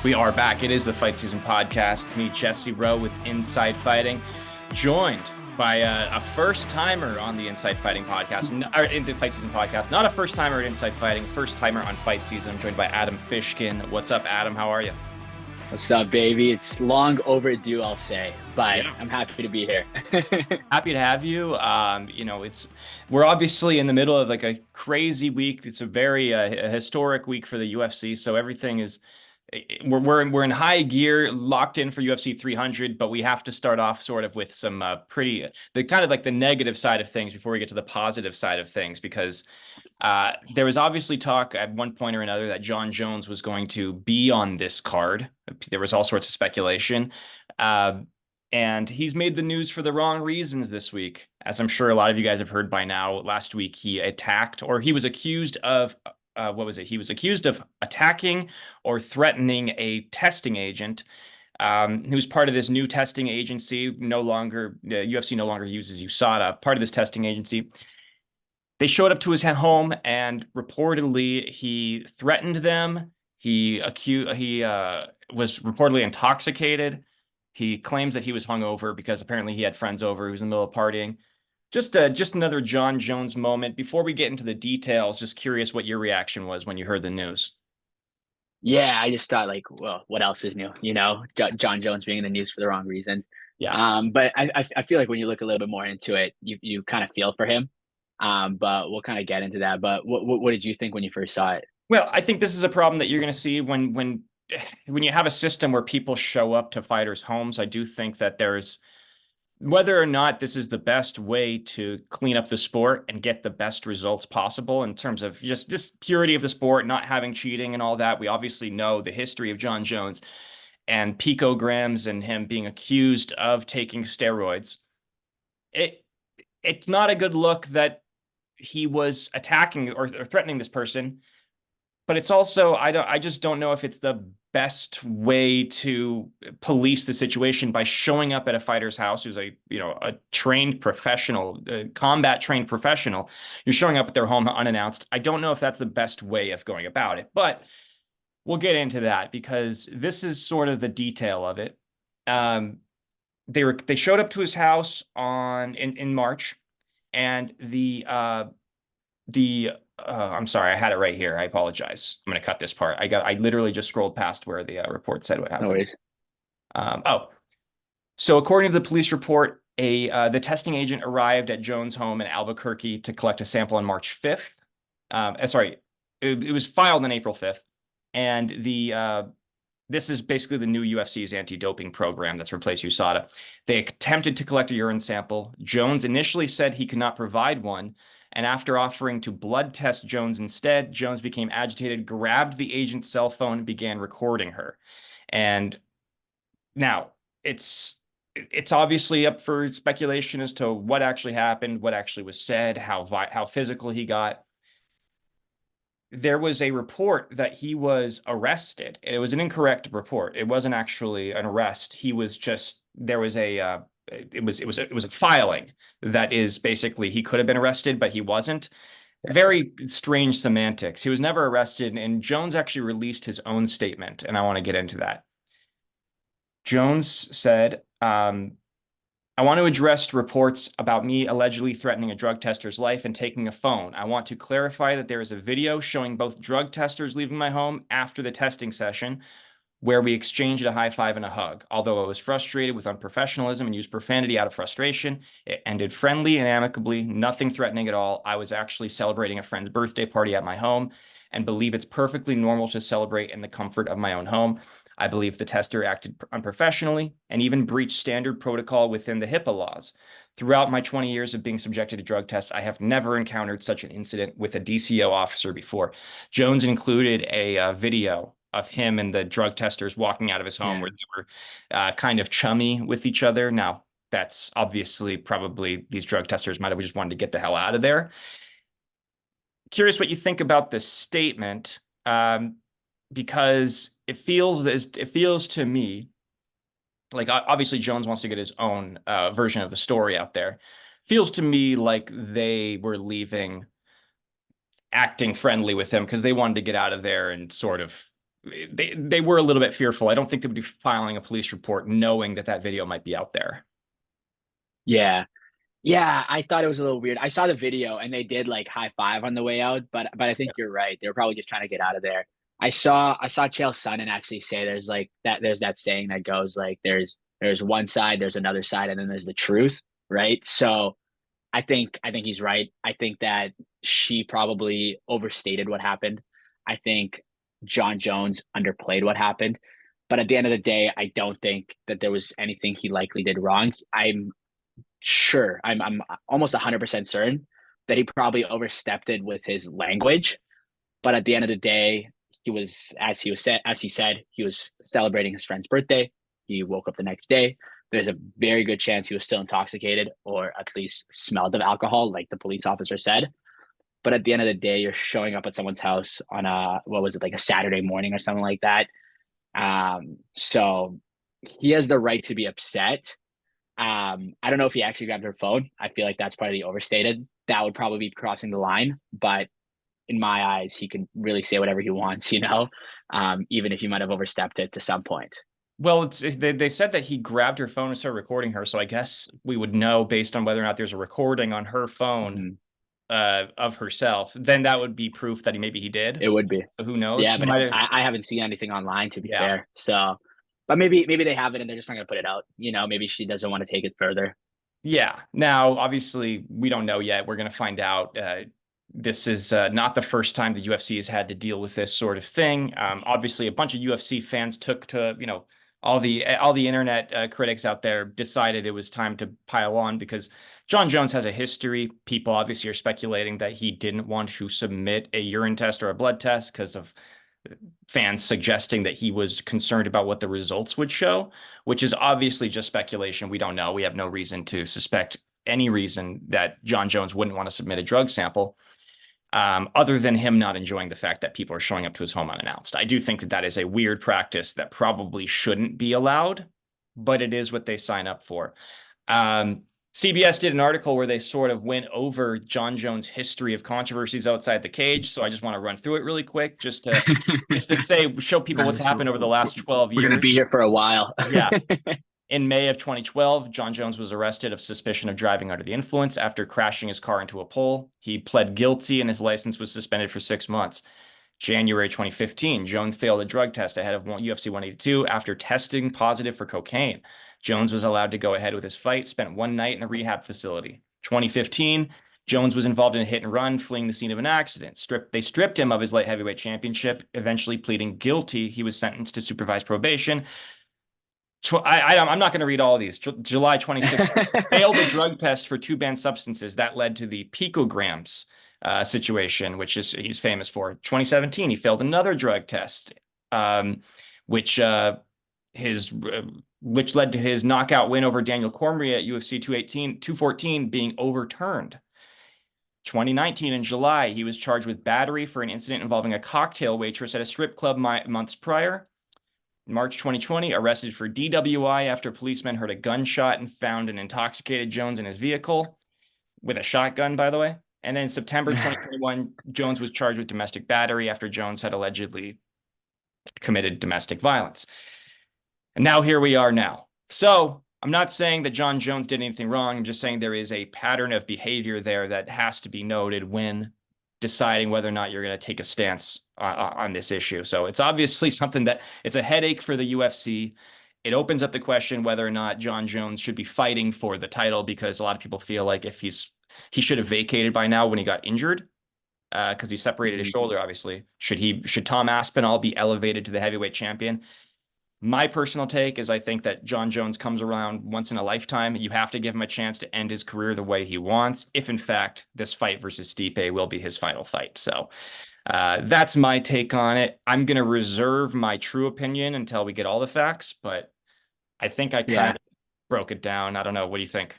We are back. It is the Fight Season Podcast. It's me, Jesse Rowe, with Inside Fighting, joined by a first-timer on the Inside Fighting Podcast, or in the Fight Season Podcast. Not a first-timer at Inside Fighting, first-timer on Fight Season. I'm joined by Adam Fishkin. What's up, Adam? How are you? What's up, baby? It's long overdue, I'll say, but Yeah. I'm happy to be here. Happy to have you. We're obviously in the middle of like a crazy week. It's a very a historic week for the UFC. So everything is we're in high gear, locked in for UFC 300, but we have to start off sort of with some the kind of like the negative side of things before we get to the positive side of things, because there was obviously talk at one point or another that Jon Jones was going to be on this card. There was all sorts of speculation. And he's made the news for the wrong reasons this week. As I'm sure a lot of you guys have heard by now, last week he attacked, or he was accused of, what was it? He was accused of attacking or threatening a testing agent who's part of this new testing agency. UFC no longer uses USADA, part of this testing agency. They showed up to his home and reportedly he threatened them. He was reportedly intoxicated. He claims that he was hungover because apparently he had friends over. He was in the middle of partying. Just another Jon Jones moment. Before we get into the details, just curious what your reaction was when you heard the news. Yeah, I just thought, like, well, what else is new? Jon Jones being in the news for the wrong reasons. Yeah. But I feel like when you look a little bit more into it, you kind of feel for him. But we'll kind of get into that. But what did you think when you first saw it? Well, I think this is a problem that you're going to see when you have a system where people show up to fighters' homes. I do think that there's whether or not this is the best way to clean up the sport and get the best results possible in terms of just purity of the sport, not having cheating and all that. We obviously know the history of Jon Jones and picograms and him being accused of taking steroids. It's not a good look that he was attacking or threatening this person, but it's also I just don't know if it's the best way to police the situation by showing up at a fighter's house who's a trained professional, combat trained professional. You're showing up at their home unannounced. I don't know if that's the best way of going about it, but we'll get into that because this is sort of the detail of it. They showed up to his house in March, and I'm sorry, I had it right here. I apologize. I'm going to cut this part. I literally just scrolled past where the report said what No happened. worries. So according to the police report, the testing agent arrived at Jones' home in Albuquerque to collect a sample on March 5th. It was filed on April 5th, and this is basically the new UFC's anti-doping program that's replaced USADA. They attempted to collect a urine sample. Jones initially said he could not provide one, and after offering to blood test Jones instead, Jones became agitated, grabbed the agent's cell phone, and began recording her. And now it's obviously up for speculation as to what actually happened, what actually was said, how physical he got. There was a report that he was arrested. It was an incorrect report. It wasn't actually an arrest. He was just there was a it was a filing that is basically he could have been arrested, but he wasn't. Very strange semantics. He was never arrested, and Jones actually released his own statement, and I want to get into that. Jones said, I want to address reports about me allegedly threatening a drug tester's life and taking a phone. I want to clarify that there is a video showing both drug testers leaving my home after the testing session where we exchanged a high five and a hug. Although I was frustrated with unprofessionalism and used profanity out of frustration, it ended friendly and amicably, nothing threatening at all. I was actually celebrating a friend's birthday party at my home and believe it's perfectly normal to celebrate in the comfort of my own home. I believe the tester acted unprofessionally and even breached standard protocol within the HIPAA laws. Throughout my 20 years of being subjected to drug tests, I have never encountered such an incident with a DCO officer before. Jones included a video of him and the drug testers walking out of his home where they were kind of chummy with each other. Now, that's obviously probably these drug testers might have just wanted to get the hell out of there. Curious what you think about this statement, because it feels to me like obviously Jones wants to get his own version of the story out there. Feels to me like they were leaving acting friendly with him because they wanted to get out of there and sort of they were a little bit fearful. I don't think they would be filing a police report knowing that that video might be out there. Yeah. Yeah, I thought it was a little weird. I saw the video and they did like high five on the way out, but I think you're right. They were probably just trying to get out of there. I saw Chael Sonnen actually say there's that saying that goes like there's one side, there's another side, and then there's the truth, right? So I think he's right. I think that she probably overstated what happened. I think Jon Jones underplayed what happened. But at the end of the day, I don't think that there was anything he likely did wrong. I'm almost 100% certain that he probably overstepped it with his language. But at the end of the day, as he said, he was celebrating his friend's birthday. He woke up the next day. There's a very good chance he was still intoxicated or at least smelled of alcohol, like the police officer said. But at the end of the day, you're showing up at someone's house on a what was it, like a Saturday morning or something like that. So he has the right to be upset. I don't know if he actually grabbed her phone. I feel like that's probably overstated. That would probably be crossing the line. But in my eyes, he can really say whatever he wants, even if he might have overstepped it to some point. Well, they said that he grabbed her phone and started recording her. So I guess we would know based on whether or not there's a recording on her phone Mhm. of herself. Then that would be proof that maybe he did. It would be. So who knows? Yeah, He but might have. I haven't seen anything online to be Yeah. fair. So, but maybe they have it and they're just not gonna put it out. Maybe she doesn't want to take it further. Yeah. Now, obviously, we don't know yet. We're going to find out. This is not the first time the UFC has had to deal with this sort of thing. Obviously, a bunch of UFC fans took to, all the internet critics out there decided it was time to pile on because Jon Jones has a history. People obviously are speculating that he didn't want to submit a urine test or a blood test because of fans suggesting that he was concerned about what the results would show, which is obviously just speculation. We don't know. We have no reason to suspect any reason that Jon Jones wouldn't want to submit a drug sample, other than him not enjoying the fact that people are showing up to his home unannounced. I do think that that is a weird practice that probably shouldn't be allowed, but it is what they sign up for. CBS did an article where they sort of went over Jon Jones' history of controversies outside the cage. So I just want to run through it really quick, just to show people what's Nice. happened over the last 12 We're gonna years. be here for a while. Yeah. In May of 2012, Jon Jones was arrested of suspicion of driving under the influence after crashing his car into a pole. He pled guilty and his license was suspended for 6 months. January 2015, Jones failed a drug test ahead of UFC 182 after testing positive for cocaine. Jones was allowed to go ahead with his fight, spent one night in a rehab facility. 2015, Jones was involved in a hit and run, fleeing the scene of an accident. They stripped him of his light heavyweight championship, eventually pleading guilty. He was sentenced to supervised probation. I'm not going to read all of these. July 26th, failed a drug test for two banned substances. That led to the picograms situation, which is he's famous for. 2017, he failed another drug test, which which led to his knockout win over Daniel Cormier at UFC 214 being overturned. 2019, in July, he was charged with battery for an incident involving a cocktail waitress at a strip club months prior. March 2020, arrested for DWI after policemen heard a gunshot and found an intoxicated Jones in his vehicle with a shotgun, by the way. And then September 2021, Jones was charged with domestic battery after Jones had allegedly committed domestic violence. And now here we are now. So I'm not saying that Jon Jones did anything wrong. I'm just saying there is a pattern of behavior there that has to be noted when deciding whether or not you're going to take a stance on this issue. So it's obviously something that it's a headache for the UFC. It opens up the question whether or not Jon Jones should be fighting for the title, because a lot of people feel like if he should have vacated by now when he got injured, because he separated his shoulder, obviously. Should Tom Aspinall be elevated to the heavyweight champion? My personal take is I think that Jon Jones comes around once in a lifetime. You have to give him a chance to end his career the way he wants, if in fact this fight versus Stipe will be his final fight. So that's my take on it. I'm going to reserve my true opinion until we get all the facts, but I think I kind of broke it down. I don't know. What do you think?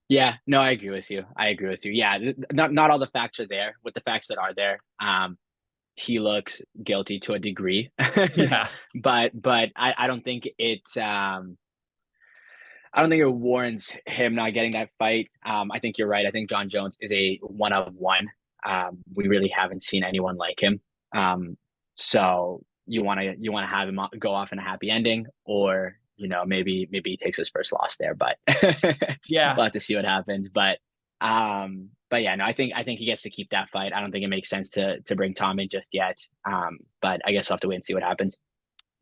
Yeah, no, I agree with you. I agree with you. Yeah, not all the facts are there. With the facts that are there, he looks guilty to a degree. Yeah. But I don't think I don't think it warrants him not getting that fight. I think you're right. I think Jon Jones is a one of one. We really haven't seen anyone like him. So you want to have him go off in a happy ending, or maybe he takes his first loss there, but Yeah. we'll have to see what happens. But yeah, no, I think he gets to keep that fight. I don't think it makes sense to bring Tom in just yet. But I guess we'll have to wait and see what happens.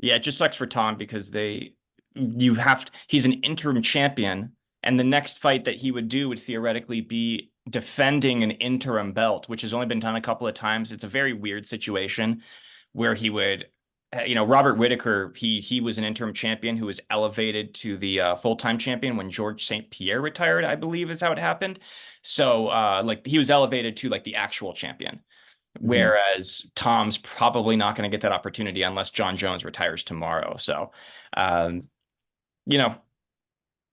Yeah, it just sucks for Tom because he's an interim champion, and the next fight that he would do would theoretically be defending an interim belt, which has only been done a couple of times. It's a very weird situation where he would, Robert Whitaker, he was an interim champion who was elevated to the full-time champion when George St. Pierre retired, I believe is how it happened. So like he was elevated to like the actual champion. Mhm. Whereas Tom's probably not going to get that opportunity unless Jon Jones retires tomorrow. So, um, you know,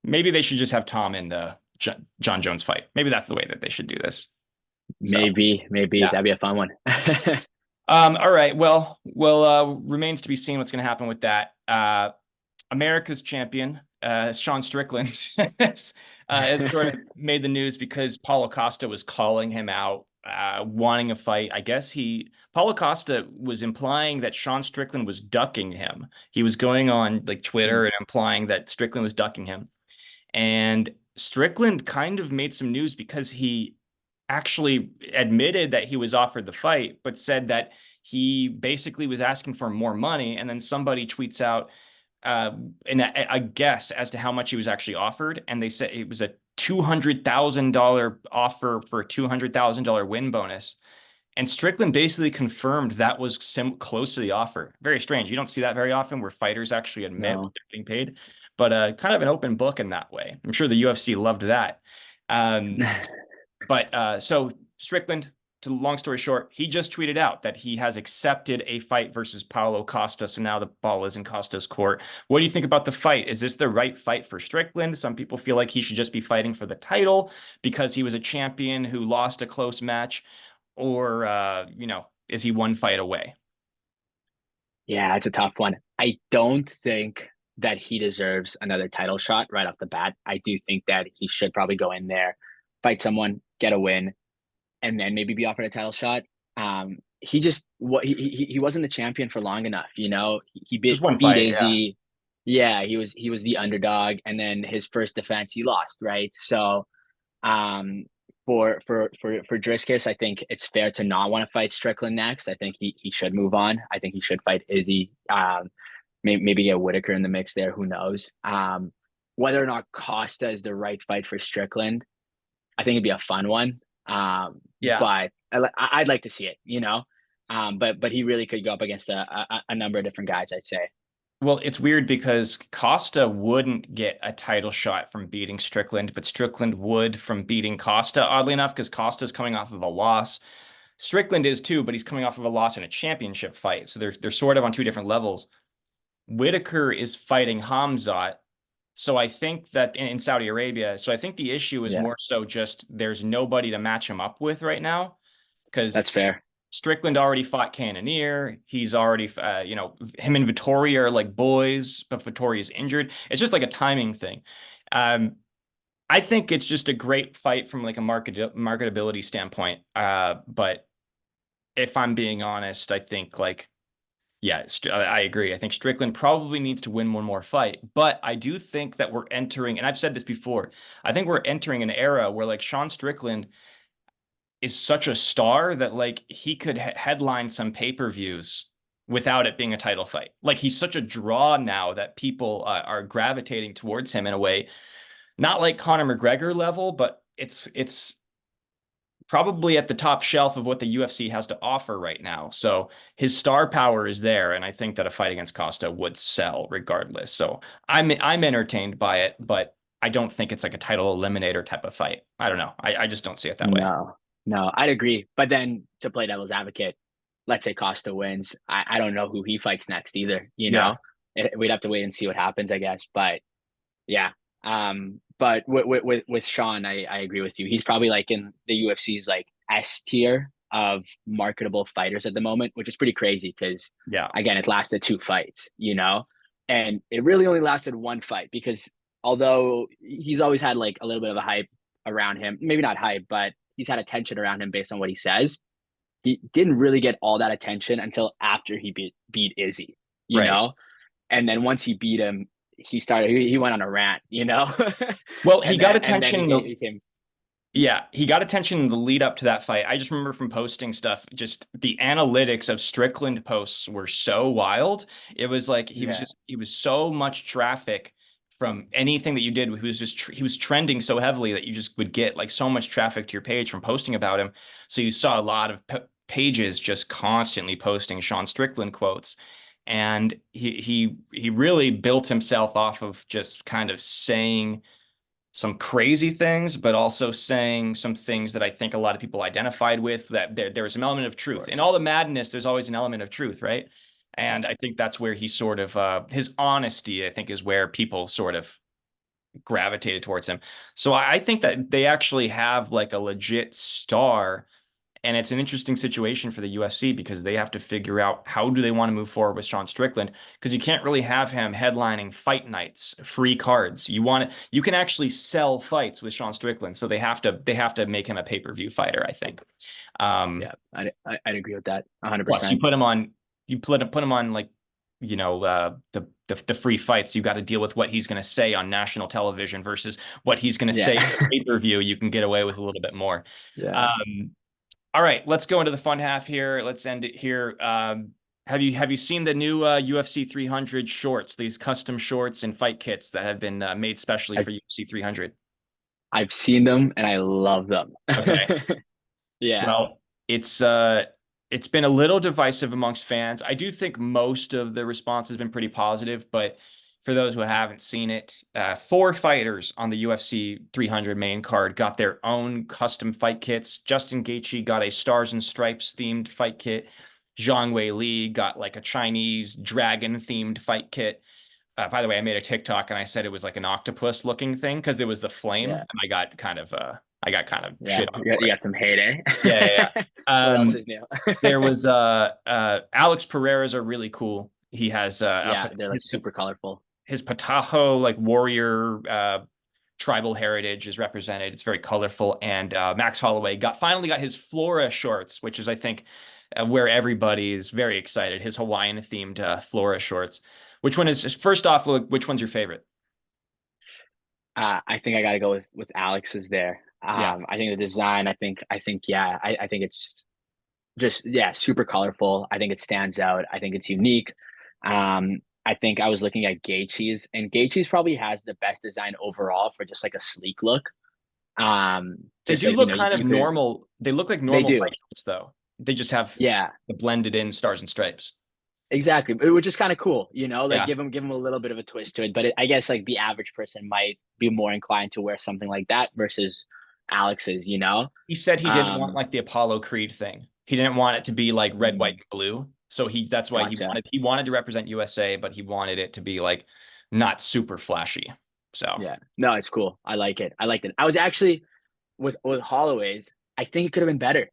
maybe they should just have Tom in the Jon Jones fight. Maybe that's the way that they should do this. So, Maybe yeah. that'd be a fun one. All right. Well, remains to be seen what's going to happen with that. America's champion, Sean Strickland, has sort of made the news because Paulo Costa was calling him out, wanting a fight. I guess Paulo Costa was implying that Sean Strickland was ducking him. He was going on like Twitter and implying that Strickland was ducking him. And Strickland kind of made some news because he actually admitted that he was offered the fight, but said that he basically was asking for more money. And then somebody tweets out a guess as to how much he was actually offered. And they said it was a $200,000 offer for a $200,000 win bonus. And Strickland basically confirmed that was close to the offer. Very strange. You don't see that very often where fighters actually admit what No. they're getting paid, but kind of an open book in that way. I'm sure the UFC loved that. Um, but so Strickland, to long story short, he just tweeted out that he has accepted a fight versus Paulo Costa. So now the ball is in Costa's court. What do you think about the fight? Is this the right fight for Strickland? Some people feel like he should just be fighting for the title because he was a champion who lost a close match, or is he one fight away? Yeah, it's a tough one. I don't think that he deserves another title shot right off the bat. I do think that he should probably go in there, fight someone, get a win, and then maybe be offered a title shot. He just what he wasn't the champion for long enough. He Just beat one beat fight, yeah. Izzy. Yeah, he was the underdog, and then his first defense he lost, right? So um, for Driscus, I think it's fair to not want to fight Strickland next. I think he should move on. I think he should fight Izzy. Maybe get Whitaker in the mix there. Who knows? Whether or not Costa is the right fight for Strickland, I think it'd be a fun one. Yeah. But I'd like to see it. But he really could go up against a number of different guys, I'd say. Well, it's weird because Costa wouldn't get a title shot from beating Strickland, but Strickland would from beating Costa, oddly enough, because Costa's coming off of a loss. Strickland is too, but he's coming off of a loss in a championship fight. So they're sort of on two different levels. Whitaker is fighting Hamzat. So I think that in Saudi Arabia, so I think the issue is Yeah, more so just there's nobody to match him up with right now because that's fair. Strickland already fought Cannonier. He's already, him and Vittori are like boys, but Vittori is injured. It's just like a timing thing. Um, I think it's just a great fight from like a marketability standpoint. But if I'm being honest, I think like, yeah, I agree. I think Strickland probably needs to win one more fight. But I do think that we're entering, and I've said this before, I think we're entering an era where like Sean Strickland is such a star that like he could headline some pay-per-views without it being a title fight. Like he's such a draw now that people are gravitating towards him in a way, not like Conor McGregor level, but it's probably at the top shelf of what the UFC has to offer right now. So his star power is there, and I think that a fight against Costa would sell regardless. So I'm entertained by it, but I don't think it's like a title eliminator type of fight. I don't know. I just don't see it that way. No, I'd agree. But then to play devil's advocate, let's say Costa wins. I don't know who he fights next either. Yeah. We'd have to wait and see what happens, I guess. But yeah. But with Sean, I agree with you. He's probably like in the UFC's like S tier of marketable fighters at the moment, which is pretty crazy because Yeah. again, it lasted two fights, and it really only lasted one fight because although he's always had like a little bit of a hype around him, maybe not hype, but he's had attention around him based on what he says. he didn't really get all that attention until after he beat Izzy, you Right. know? And then once he beat him, he went on a rant, you know? Well, he and got then and then attention. he came. Yeah, he got attention in the lead up to that fight. I just remember from posting stuff, just the analytics of Strickland posts were so wild. It was like Yeah. he was so much traffic from anything that you did. He was he was trending so heavily that you just would get like so much traffic to your page from posting about him. So you saw a lot of pages just constantly posting Sean Strickland quotes. And he really built himself off of just kind of saying some crazy things, but also saying some things that I think a lot of people identified with, that there was an element of truth. Sure. In all the madness, there's always an element of truth, right? And I think that's where he sort of, his honesty, I think, is where people sort of gravitated towards him. So I think that they actually have like a legit star, and it's an interesting situation for the UFC because they have to figure out how do they want to move forward with Sean Strickland, because you can't really have him headlining fight nights, free cards. You can actually sell fights with Sean Strickland, so they have to make him a pay-per-view fighter, I think. Yeah, I'd agree with that Plus 100%. you put him on like the free fights. You got to deal with what he's going to say on national television versus what he's going to say Yeah. on pay-per-view. You can get away with a little bit more. Yeah. Um, all right, let's go into the fun half here. Let's end it here. Have you seen the new UFC 300 shorts? These custom shorts and fight kits that have been made specially I've for UFC 300. I've seen them and I love them. Okay. Yeah. Well, it's been a little divisive amongst fans. I do think most of the response has been pretty positive, but for those who haven't seen it, four fighters on the UFC 300 main card got their own custom fight kits. Justin Gaethje got a Stars and Stripes themed fight kit. Zhang Wei Li got like a Chinese dragon themed fight kit. By the way, I made a TikTok and I said it was like an octopus looking thing because there was the flame, Yeah. and I got kind of Yeah. shit on You for it. got some hate, Yeah, yeah, eh? yeah. What else is new? There was Alex Pereira's are really cool. He has Yeah, they're like super colorful. his Pataho like warrior tribal heritage is represented. It's very colorful. And Max Holloway finally got his Flora shorts, which is I think where everybody is very excited. His Hawaiian themed Flora shorts. Which one is first off? Which one's your favorite? I think I got to go with Alex's there. Yeah. I think the design. Yeah. I think it's just yeah, super colorful. I think it stands out. I think it's unique. I think I was looking at Gaethje's, and Gaethje's probably has the best design overall for just like a sleek look. They Just do like you look know, kind of you could normal. They look like they normal fight do. shorts, though. They just have Yeah, the blended in stars and stripes. exactly. Which is kind of cool, you know, like Yeah. give them a little bit of a twist to it. But I guess like the average person might be more inclined to wear something like that versus Alex's, you know. He said he didn't want Um, like the Apollo Creed thing. He didn't want it to be like red, white, mm, and blue. So that's why Gotcha. he wanted to represent USA, but he wanted it to be like not super flashy. So Yeah. No, it's cool. I like it. I liked it. I was actually with Holloway's, I think it could have been better.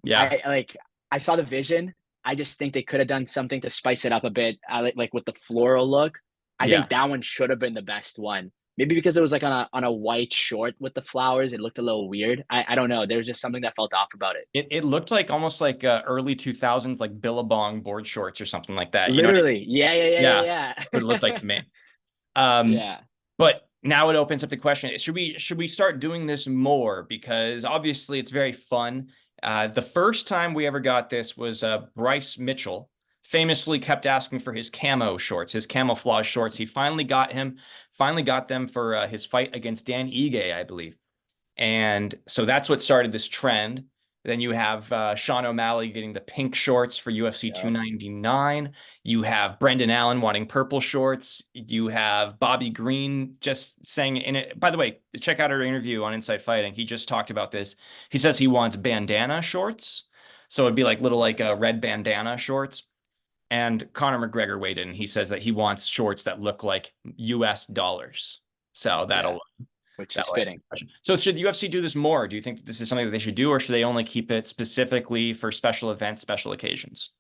yeah, I like I saw the vision. I just think they could have done something to spice it up a bit. I like with the floral look. I yeah. think that one should have been the best one. Maybe because it was like on a white short with the flowers, it looked a little weird. I don't know. There was just something that felt off about it. It looked like almost like early 2000s like Billabong board shorts or something like that. You know what I Literally. Yeah, yeah, yeah, Yeah, yeah, what it looked like yeah. to me. Um, Yeah. but now it opens up the question: should we start doing this more? Because obviously it's very fun. The first time we ever got this was Bryce Mitchell, famously kept asking for his camo shorts, his camouflage shorts. He finally got them for his fight against Dan Ige, I believe. And so that's what started this trend. Then you have Sean O'Malley getting the pink shorts for UFC Yep. 299. You have Brendan Allen wanting purple shorts. You have Bobby Green just saying in it. By the way, check out our interview on Inside Fighting. He just talked about this. He says he wants bandana shorts. So it'd be like little like red bandana shorts. And Conor McGregor weighed in. He says that he wants shorts that look like US dollars. So Yeah. that'll Which that is way. fitting. So should the UFC do this more? Do you think this is something that they should do, or should they only keep it specifically for special events, special occasions?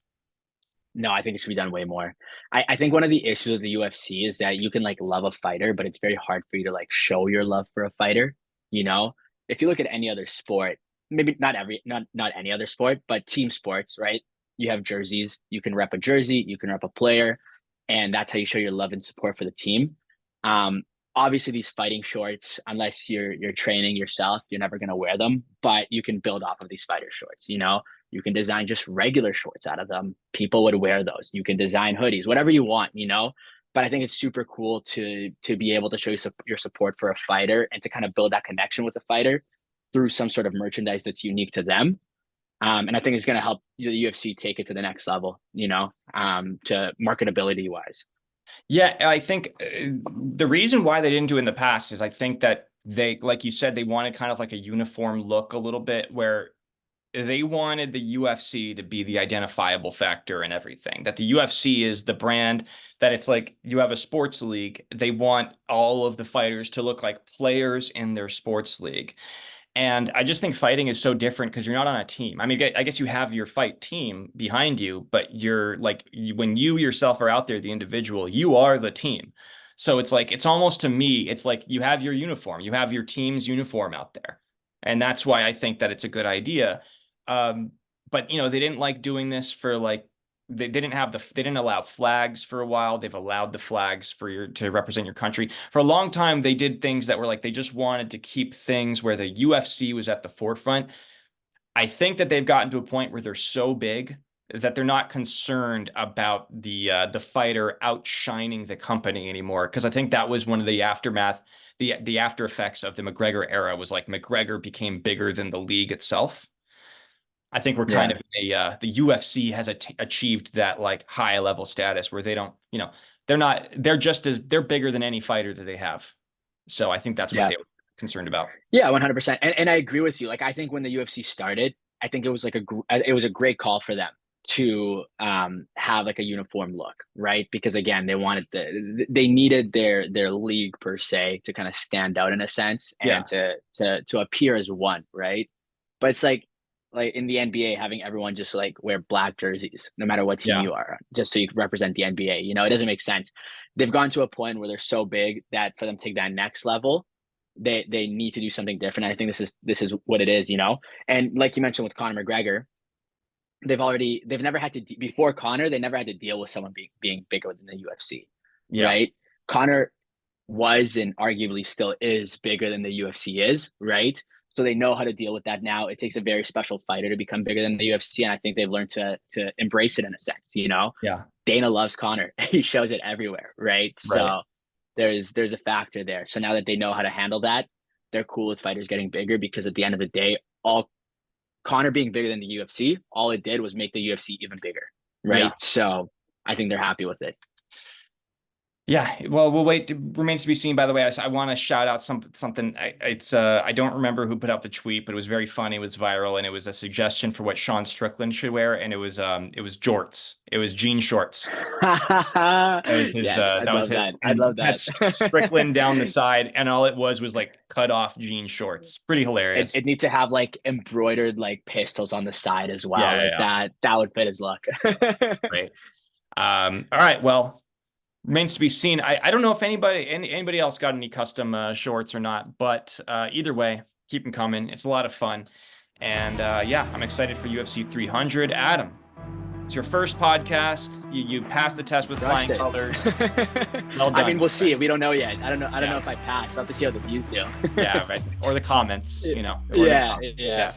No, I think it should be done way more. I think one of the issues with the UFC is that you can like love a fighter, but it's very hard for you to like show your love for a fighter. You know, if you look at any other sport, maybe not any other sport, but team sports, right? You have jerseys. You can rep a jersey. You can rep a player, and that's how you show your love and support for the team. Um, Obviously, these fighting shorts, unless you're training yourself, you're never gonna wear them. But you can build off of these fighter shorts. You can design just regular shorts out of them. People would wear those. You can design hoodies, whatever you want. But I think it's super cool to be able to show your support for a fighter and to kind of build that connection with the fighter through some sort of merchandise that's unique to them. And I think it's going to help the UFC take it to the next level, to marketability wise. Yeah, I think the reason why they didn't do it in the past is I think that they, like you said, they wanted kind of like a uniform look a little bit where they wanted the UFC to be the identifiable factor in everything. That the UFC is the brand, that it's like you have a sports league. They want all of the fighters to look like players in their sports league. And I just think fighting is so different because you're not on a team. I mean, I guess you have your fight team behind you, but you're like, when you yourself are out there, the individual, you are the team. So it's like, it's almost to me, it's like you have your uniform, you have your team's uniform out there. And that's why I think that it's a good idea. But they didn't like doing this for like, they didn't allow flags for a while. They've allowed the flags to represent your country. For a long time, they did things that were like, they just wanted to keep things where the UFC was at the forefront. I think that they've gotten to a point where they're so big that they're not concerned about the fighter outshining the company anymore. Because I think that was one of the aftermath, the after effects of the McGregor era was like McGregor became bigger than the league itself. I think we're kind of the UFC has achieved that like high level status where they don't, they're bigger than any fighter that they have. So I think that's what Yeah. they were concerned about. Yeah, 100%. And I agree with you. Like, I think when the UFC started, I think it was it was a great call for them to have like a uniform look, right? Because again, they needed their league per se to kind of stand out in a sense and to appear as one, right? But it's like in the NBA, having everyone just like wear black jerseys, no matter what team you are, just so you can represent the NBA. It doesn't make sense. They've gone to a point where they're so big that for them to take that next level, they need to do something different. And I think this is what it is. And like you mentioned with Conor McGregor, they've never had to before Conor, they never had to deal with someone being bigger than the UFC, right? Conor was and arguably still is bigger than the UFC is, right? So they know how to deal with that now. It takes a very special fighter to become bigger than the UFC, and I think they've learned to embrace it in a sense. Yeah. Dana loves Conor; he shows it everywhere, right? So there's a factor there. So now that they know how to handle that, they're cool with fighters getting bigger because at the end of the day, all Conor being bigger than the UFC, all it did was make the UFC even bigger, right? Yeah. So I think they're happy with it. Yeah, well, we'll wait. Remains to be seen. By the way, I want to shout out something. I don't remember who put out the tweet, but it was very funny. It was viral, and it was a suggestion for what Sean Strickland should wear, and it was jorts. It was jean shorts. That was his. Yes, that was his. I'd love that. Strickland down the side, and all it was like cut off jean shorts. Pretty hilarious. It needs to have like embroidered like pistols on the side as well. That would fit his look. Great. All right. Well. Remains to be seen. I don't know if anybody else got any custom shorts or not, but either way, keep them coming. It's a lot of fun. And I'm excited for UFC 300. Adam, it's your first podcast. You passed the test with flying colors. Well done. I mean, we'll see. We don't know yet. I don't know if I passed. I'll have to see how the views do. Yeah, right. Or the comments, Yeah.